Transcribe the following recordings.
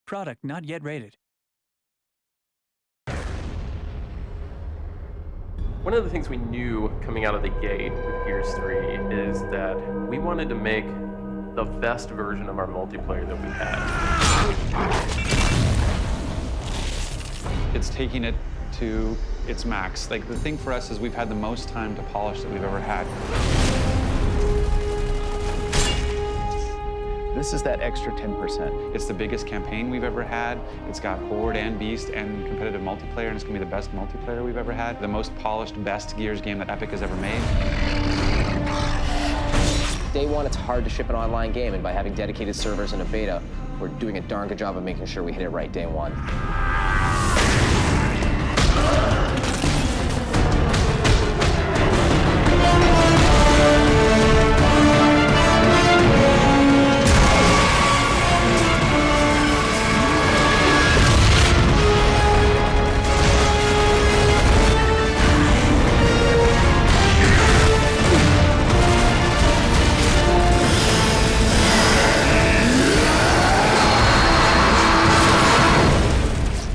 Product not yet rated. One of the things we knew coming out of the gate with Gears 3 is that we wanted to make the best version of our multiplayer that we had. It's taking it to its max. Like, the thing for us is we've had the most time to polish that we've ever had. This is that extra 10%. It's the biggest campaign we've ever had. It's got Horde and Beast and competitive multiplayer, and it's gonna be the best multiplayer we've ever had. The most polished, best Gears game that Epic has ever made. Day one, it's hard to ship an online game, and by having dedicated servers and a beta, we're doing a darn good job of making sure we hit it right day one.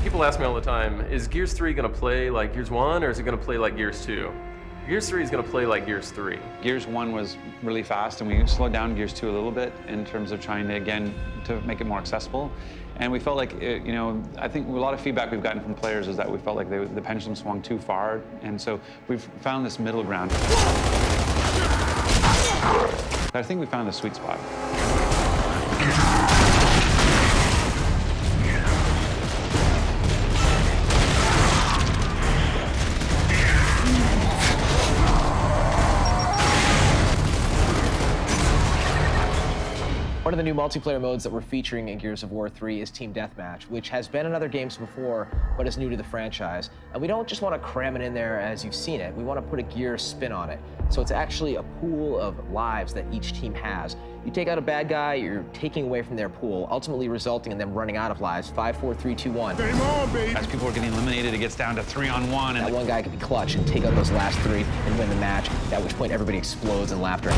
People ask me all the time, is Gears 3 going to play like Gears 1 or is it going to play like Gears 2? Gears 3 is going to play like Gears 3. Gears 1 was really fast, and we slowed down Gears 2 a little bit in terms of trying to, again, to make it more accessible. And we felt like, I think a lot of feedback we've gotten from players is that we felt like the pendulum swung too far, and so we've found this middle ground. I think we found the sweet spot. One of the new multiplayer modes that we're featuring in Gears of War 3 is Team Deathmatch, which has been in other games before, but is new to the franchise. And we don't just want to cram it in there as you've seen it. We want to put a Gears spin on it. So it's actually a pool of lives that each team has. You take out a bad guy, you're taking away from their pool, ultimately resulting in them running out of lives. 5, 4, 3, 2, 1. Game on, baby! As people are getting eliminated, it gets down to 3-on-1. That one guy could be clutch and take out those last 3 and win the match, at which point everybody explodes in laughter.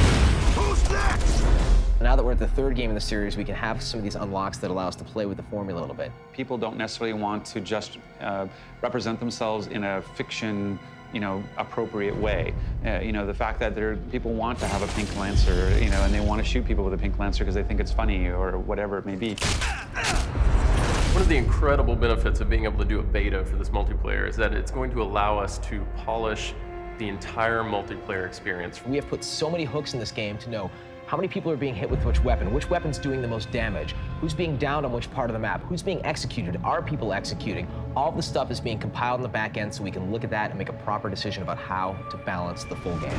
Who's next? Now that we're at the 3rd game in the series, we can have some of these unlocks that allow us to play with the formula a little bit. People don't necessarily want to just represent themselves in a fiction, appropriate way. The fact that people want to have a pink Lancer, and they want to shoot people with a pink Lancer because they think it's funny or whatever it may be. One of the incredible benefits of being able to do a beta for this multiplayer is that it's going to allow us to polish the entire multiplayer experience. We have put so many hooks in this game to know how many people are being hit with which weapon's doing the most damage, who's being downed on which part of the map, who's being executed, are people executing. All of the stuff is being compiled in the back end so we can look at that and make a proper decision about how to balance the full game.